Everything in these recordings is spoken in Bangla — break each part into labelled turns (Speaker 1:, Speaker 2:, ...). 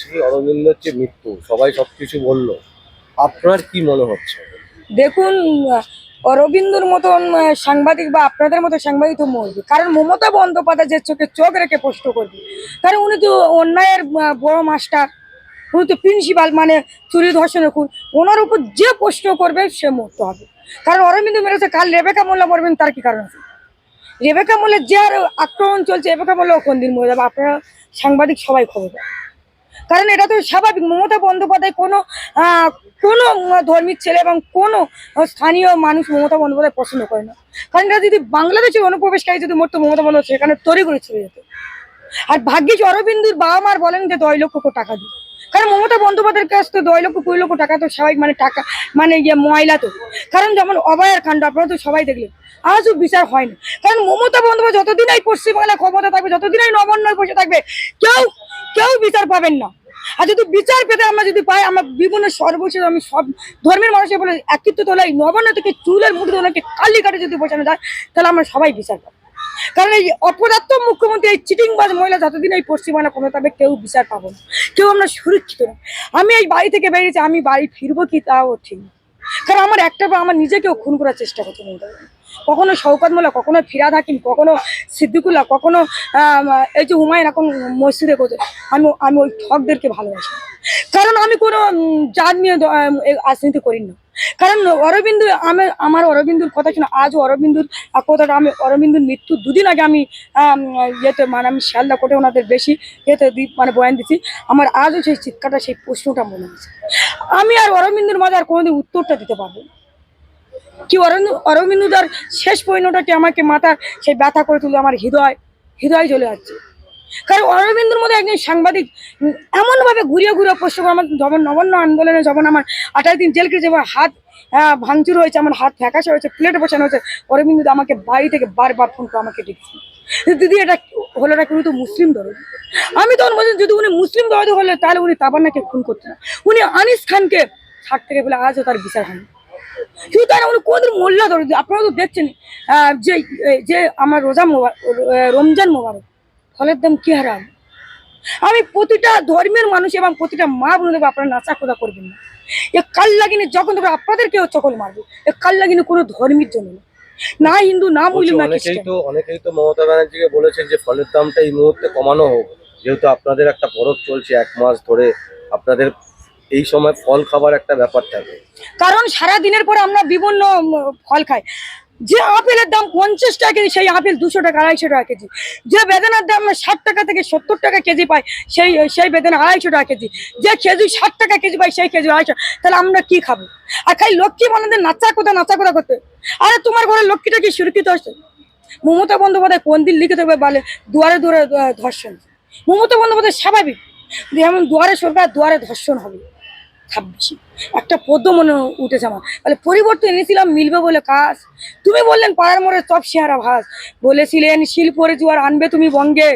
Speaker 1: বলছি অরবিন্দর যে মৃত্যু সবাই সবকিছু বললো, আপনার কি মনে হচ্ছে?
Speaker 2: দেখুন, অরবিন্দুর মতন সাংবাদিক বা আপনাদের মতো সাংবাদিক তো মরবে, কারণ মমতা বন্দ্যোপাধ্যায় যে চোখে চোখ রেখে প্রশ্ন করবে, কারণ উনি তো অন্যায়ের বড় মাস্টার, উনি তো প্রিন্সিপাল, মানে চুরি ধর্ষণের খুন। ওনার উপর যে প্রশ্ন করবে সে মরতে হবে, কারণ অরবিন্দু মেরেছে, কাল রেবেকা মোল্লা মরবেন, তার কি কারণ আছে? রেবেকা মোল্লার যে আর আক্রমণ চলছে, রেবেকা মোল্লাও কোন দিন মরে যাবে, আপনারা সাংবাদিক সবাই খবর দেয়। কারণ এটা তো স্বাভাবিক, মমতা বন্দ্যোপাধ্যায় কোনো ধর্মীর ছেলে এবং কোনো স্থানীয় মানুষ মমতা বন্দ্যোপাধ্যায় পছন্দ করে না। কারণ এটা যদি বাংলাদেশের অনুপ্রবেশকারী যদি মরতো, মমতা বন্দ্যোপাধ্যায় সেখানে তৈরি করে চলে যেত। আর ভাগ্যিস অরবিন্দুর বাবা মার বলেন যে 10 লক্ষ টাকা দিই, কারণ মমতা বন্দ্যোপাধ্যায়ের কাছ তো 10 লক্ষ 20 লক্ষ টাকা তো স্বাভাবিক, মানে টাকা মানে ময়লা তো। কারণ যেমন অভয়ার কাণ্ড আপনারা তো সবাই দেখলেন, আজও বিচার হয় না। কারণ মমতা বন্দ্যোপাধ্যায় যতদিন এই পশ্চিমবাংলায় ক্ষমতা থাকবে, যতদিন এই নবান্নয় বসে থাকবে, কেউ কেউ বিচার পাবেন না। আর যদি বিচার পেতে আমরা যদি পাই, আমরা বিভিন্ন সর্বশেষ আমি সব ধর্মের মানুষের বলে একত্রিত তোলাই নবান্ন থেকে চুলের মুঠি ওনাকে কালি কাটে যদি বোঝানো যায়, তাহলে আমরা সবাই বিচার পাবো। কারণ এই অপদার্থ মুখ্যমন্ত্রী, এই চিটিংবাজ মহিলা যতদিন এই পশ্চিমবাংলা ক্ষমতা থাকবে, কেউ বিচার পাবো না, কেউ আমরা সুরক্ষিত না। আমি এই বাড়ি থেকে বেরিয়েছি, আমি বাড়ি ফিরবো কি তাও ঠিক না। কারণ আমার আমার নিজেকেও খুন করার চেষ্টা করতে মমতা, কখনো শওকত মোল্লা, কখনো ফিরাদ হাকিম, কখনো সিদ্দিকুল্লাহ, কখনো এই যে হুমায়ুন এখন মসজিদে করছে। আমি ওই ঠকদেরকে ভালোবাসি, কারণ আমি কোনো জাত নিয়ে রাজনীতি করি না। কারণ অরবিন্দু, আমার অরবিন্দুর কথা শুনে আজও অরবিন্দুর কথাটা, আমি অরবিন্দুর মৃত্যুর 2 দিন আগে আমি ইয়েতে, মানে আমি শিয়ালদা কোর্টে ওনাদের বেশি ইয়েতে মানে বয়ান দিচ্ছি। আমার আজও সেই চিৎকারটা, সেই প্রশ্নটা মনে হচ্ছে। আমি আর অরবিন্দুর মাঝে আর কোনোদিন উত্তরটা দিতে পারবো না। কি অরবিন্দুদার শেষ পরিণতটা কি আমাকে মাথার সেই ব্যথা করে তুলে আমার হৃদয় জ্বলে যাচ্ছে। কারণ অরবিন্দুর মধ্যে একজন সাংবাদিক এমনভাবে ঘুরিয়ে ঘুরিয়ে প্রশ্ন করে, আমার যখন নবান্ন আন্দোলনে যখন আমার 28 দিন জেল কেটেছে, হাত ভাঙচুর হয়েছে, আমার হাত ফ্যাকাশে হয়েছে, প্লেটে বসানো হয়েছে, অরবিন্দু আমাকে বাড়ি থেকে বারবার ফোন করে আমাকে ডেকেছে, দিদি এটা হলো না, উনি তো মুসলিম দরদি। আমি তখন বলছি, যদি উনি মুসলিম দরদি হলে তাহলে উনি তাবান্নাকে খুন করতেন না, উনি আনিস খানকে ছাড় থেকে বলে আজও তার বিচার হয়নি। কিন্তু তারা উনি কোনদিন মোল্লা দরদি। আপনারা তো দেখছেন যে যে আমার রমজান মোবারক, ফলের দাম কি হারাম। আমি প্রতিটা ধর্মের মানুষ এবং প্রতিটা মা বোনদের আপনারা নাচা খোদা করবেন না। এ কাল লাগিনি যখন তখন আপনাদের কেউ চকল মারবে, এ কাল লাগিনি কোনো ধর্মের জন্য না, না হিন্দু, না মুসলিম, না খ্রিস্টান।
Speaker 1: অনেকেই তো মমতা ব্যানার্জিকে বলেছেন যে ফলের দামটা এই মুহূর্তে কমানো হোক, যেহেতু আপনাদের একটা পরব চলছে 1 মাস ধরে, আপনাদের এই সময় ফল খাবার একটা ব্যাপার থাকে।
Speaker 2: কারণ সারা দিনের পরে আমরা বিভিন্ন ফল খাই। যে আপেলের দাম 50 টাকা কেজি, সেই আপেল 200 টাকা 250 টাকা কেজি। যে বেদানার দাম 60 টাকা থেকে 70 টাকা কেজি পাই, সেই বেদানা 250 টাকা কেজি। যে খেজুর 60 টাকা কেজি পাই, সেই খেজুর 250। তাহলে আমরা কি খাবো? আর খাই লক্ষ্মী বানাদের নাচা কোথা করতে। আরে তোমার ঘরের লক্ষ্মীটা কি সুরক্ষিত আছে? মমতা বন্দ্যোপাধ্যায় কোন দিন লিখে দেবে বলে দুয়ারে দুয়ারে ধর্ষণ? মমতা বন্দ্যোপাধ্যায় স্বাভাবিক, যেমন দুয়ারে সরকার, দুয়ারে ধর্ষণ হবে। 26 একটা পদ্য মনে উঠেছে আমার, তাহলে পরিবর্তন এনেছিলাম মিলবে বলে কাজ। তুমি বললেন পাড়ার মোড়ে চপ শিয়ারা ভাস, বলেছিলেন শিলপরে জোয়ার আনবে তুমি বঙ্গে,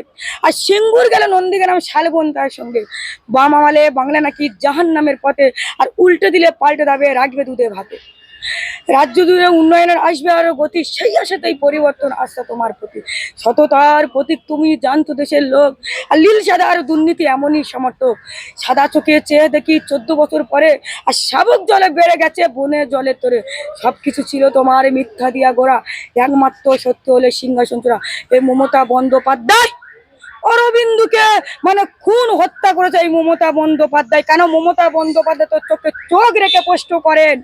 Speaker 2: আর সিঙ্গুর গেল নন্দীগ্রাম শালবন তার সঙ্গে। বাম আমলে বাংলা নাকি জাহান নামের পথে, আর উল্টে দিলে পাল্টে যাবে রাখবে দুধে ভাতে। রাজ্য জুড়ে উন্নয়নের আসবে আরো গতি, সেই আশাতেই পরিবর্তন আসছে তোমার প্রতি। সততার প্রতীক তুমি, জানতো দেশের লোক, আর লীল সাদা আর দুর্নীতি এমনই সমর্থক। সাদা চোখে চেয়ে দেখি 14 বছর পরে, আর শাবক জলে বেড়ে গেছে বনে জলে তোরে। সবকিছু ছিল তোমার মিথ্যা দিয়া গোড়া, একমাত্র সত্য হলে সিংহাসন চূড়া। এই মমতা বন্দ্যোপাধ্যায় অরবিন্দুকে মানে খুন হত্যা করেছে এই মমতা বন্দ্যোপাধ্যায়। কেন মমতা বন্দ্যোপাধ্যায় তো চোখে চোখ রেখে প্রশ্ন করেন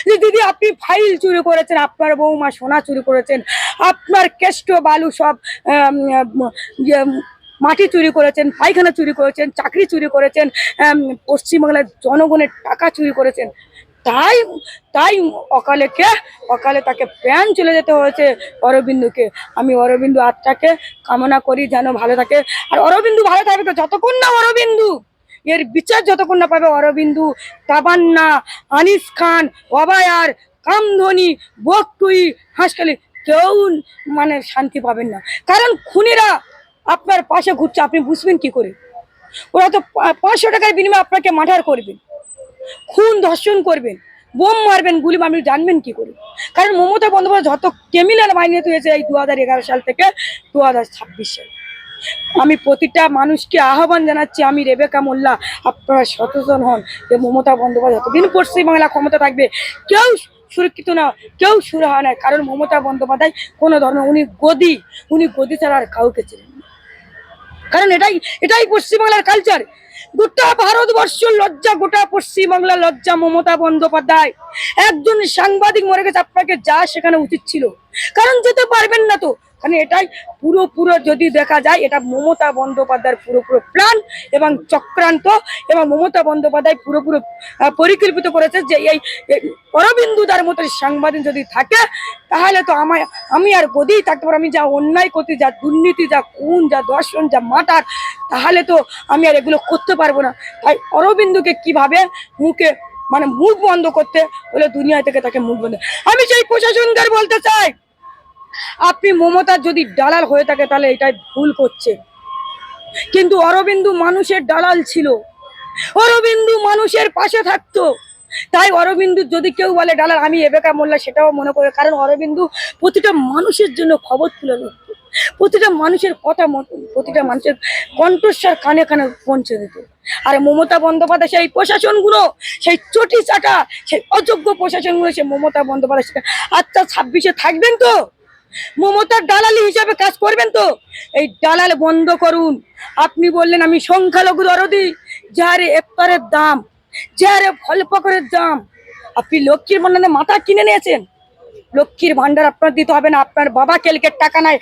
Speaker 2: যে দিদি আপনি ফাইল চুরি করেছেন, আপনার বৌমা সোনা চুরি করেছেন, আপনার কেষ্ট বালু সব মাটি চুরি করেছেন, পায়খানা চুরি করেছেন, চাকরি চুরি করেছেন, পশ্চিমবাংলার জনগণের টাকা চুরি করেছেন। তাই তাই অকালে তাকে প্রাণ চলে যেতে হয়েছে অরবিন্দুকে। আমি অরবিন্দু আত্মাকে কামনা করি যেন ভালো থাকে। আর অরবিন্দু ভালো থাকবে যতক্ষণ না অরবিন্দু এর বিচার যতক্ষণ না পাবে, অরবিন্দু, তাবান্না, আনিস খান, অবায়ার, কামধনি, বকটুই, হাঁসখালি কেউ মানে শান্তি পাবেন না। কারণ খুনিরা আপনার পাশে ঘুরছে, আপনি বুঝবেন কি করে? ওরা তো 500 টাকার বিনিময়ে আপনাকে মার্ডার করবেন, খুন ধর্ষণ করবেন, বোম মারবেন, গুলি মারবেন, জানবেন কি করে? কারণ মমতা বন্দ্যোপাধ্যায় যত ক্রিমিনাল বাহিনী হয়েছে এই 2011 সাল থেকে 2026 সাল, আমি প্রতিটা মানুষকে আহ্বান জানাচ্ছি, আমি রেবেকা মোল্লা, আপনারা সচেতন হন যে মমতা বন্দ্যোপাধ্যায় যতদিন পশ্চিমবাংলা ক্ষমতা থাকবে কেউ সুরক্ষিত না, কেউ সুরাহা নয়। কারণ মমতা বন্দ্যোপাধ্যায় কোনো ধর্ম, উনি গদি ছাড়া আর কাউকে চেনেন না। কারণ এটাই পশ্চিমবাংলার কালচার। গোটা ভারতবর্ষ লজ্জা, গোটা পশ্চিমবাংলা লজ্জা মমতা বন্দ্যোপাধ্যায়। একজন সাংবাদিক মরে গেছে, আপনাকে যা সেখানে উচিত ছিল, কারণ যেতে পারবেন না তো। কারণ এটাই পুরো যদি দেখা যায়, এটা মমতা বন্দ্যোপাধ্যায়ের পুরো প্ল্যান এবং চক্রান্ত, এবং মমতা বন্দ্যোপাধ্যায় পুরোপুরি পরিকল্পিত করেছে যে এই অরবিন্দুদার মতো সাংবাদিক যদি থাকে তাহলে তো আমি আর গদিই থাকতে পারবো। আমি যা অন্যায় করতে, যা দুর্নীতি, যা খুন, যা ধর্ষণ, যা মার্ডার, তাহলে তো আমি আর এগুলো করতে পারবো না। তাই অরবিন্দুকে কিভাবে মুখ বন্ধ করতে হলে দুনিয়া থেকে তাকে মুখ বন্ধ। আমি সেই প্রশাসনকে বলতে চাই, আপনি মমতার যদি দালাল হয়ে থাকে তাহলে এটাই ভুল করছে। কিন্তু অরবিন্দু মানুষের দালাল ছিল, অরবিন্দু মানুষের পাশে থাকতো। তাই অরবিন্দু যদি কেউ বলে দালাল, আমি রেবেকা মোল্লা সেটাও মনে করি। কারণ অরবিন্দু প্রতিটা মানুষের জন্য খবর তুলে ধরতো, প্রতিটা মানুষের কথা মতো, প্রতিটা মানুষের কণ্ঠস্বর কানে কানে পৌঁছে দিত। আর মমতা বন্দ্যোপাধ্যায় সেই প্রশাসনগুলো, সেই চটি চাটা, সেই অযোগ্য প্রশাসনগুলো, সে মমতা বন্দ্যোপাধ্যায় সেটা আচ্ছা 26-এ থাকবেন তো, মমতার দালালি হিসাবে কাজ করবেন তো। এই দালাল বন্ধ করুন। আপনি বললেন আমি সংখ্যালঘু দরদি, যারে ইফতারের দাম, যারে ফল পাকড়ের দাম। আপনি লক্ষ্মীর ভান্ডারে মাথা কিনে নিয়েছেন। লক্ষ্মীর ভান্ডার আপনার দিতে হবে না, আপনার বাবা কেলকের টাকা নাই,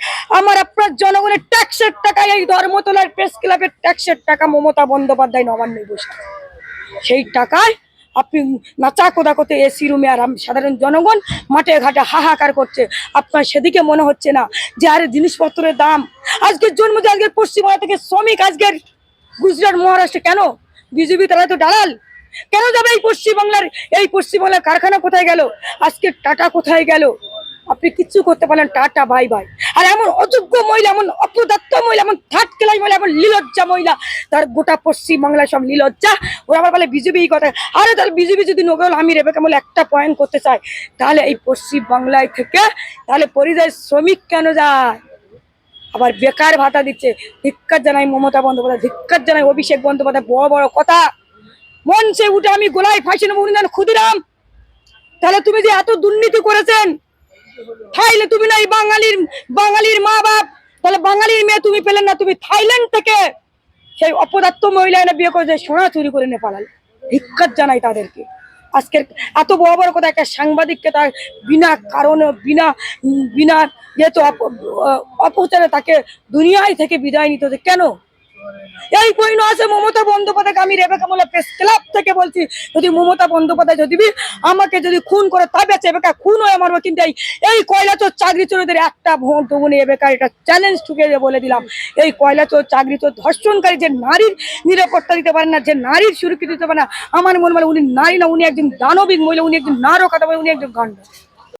Speaker 2: আপনার জনগণের ট্যাক্সের টাকা, এই ধর্মতলার প্রেস ক্লাবের ট্যাক্সের টাকা মমতা বন্দ্যোপাধ্যায় নবান্নে বসে, সেই টাকায় আপনি নাচা কোদা করতে এসি রুমে, আর সাধারণ জনগণ মাঠে ঘাটে হাহাকার করছে। আপনার সেদিকে মনে হচ্ছে না যে আরে জিনিসপত্রের দাম, আজকের জন্মদিন, আজকের পশ্চিমবঙ্গ থেকে শ্রমিক আজকের গুজরাট মহারাষ্ট্রে কেন? বিজেপি তারা তো দালাল। কেন যাবে এই পশ্চিমবাংলার কারখানা কোথায় গেল? আজকে টাটা কোথায় গেল? আপনি কিচ্ছু করতে পারলেন, টাটা বাই বাই। আর এমন অযোগ্য মহিলা, এমন অপদার্থ মহিলা, এমন থার্ড ক্লাস মহিলা, এমন লীলজ্জা মহিলা, তার গোটা পশ্চিমবাংলায় সব লীলজ্জা। ওরা আবার বলে বিজেপি এই কথা। আরে তাহলে বিজেপি যদি নগর, আমি রেবেকা মোল্লা একটা পয়েন্ট করতে চাই, তাহলে এই পশ্চিমবাংলায় থেকে তাহলে পরিযায়ী শ্রমিক কেন যায়? আবার বেকার ভাতা দিচ্ছে। ধিক্কার জানাই মমতা বন্দ্যোপাধ্যায়, ধিক্কার জানাই অভিষেক বন্দ্যোপাধ্যায়। বড় বড় কথা মঞ্চে উঠে আমি গোলায় ফাঁসি নেবো, উনি জান ক্ষুদিরাম। তাহলে তুমি যে এত দুর্নীতি করেছেন, তাইলে তুমি না এই বাঙালির মা বাপ, তাহলে বাঙালির মেয়ে তুমি পেলেন না, তুমি থাইল্যান্ড থেকে সেই অপদার্থ মহিলা এনে বিয়ে করে সোনা চুরি করে নিয়ে পালাল। ধিক্কার জানাই তাদেরকে। আজকের এত বড় বড় কথা, একটা সাংবাদিককে তার বিনা কারণে, বিনা যেহেতু অপচারে তাকে দুনিয়ায় থেকে বিদায় নিতে হচ্ছে কেন? এই পরিণ আছে মমতা বন্দ্যোপাধ্যায়কে। আমি রেবেকা মোল্লা প্রেস ক্লাব থেকে বলছি, যদি মমতা বন্দ্যোপাধ্যায় যদি আমাকে যদি খুন করে, তবে রেবেকা খুন হয়ে মারবো। কিন্তু এই কয়লাচোর চাকরি চোরদের একটা ভোট দেবো না রেবেকা, এটা চ্যালেঞ্জ ঠুকে বলে দিলাম। এই কয়লাচোর চাকরি চোর ধর্ষণকারী, যে নারীর নিরাপত্তা দিতে পারে না, যে নারীর সুরক্ষিত দিতে পারে না, আমার মনে হয় উনি নারী না, উনি একজন দানবিক মহিলা, উনি একজন নারকতা, উনি একজন গণ্ড।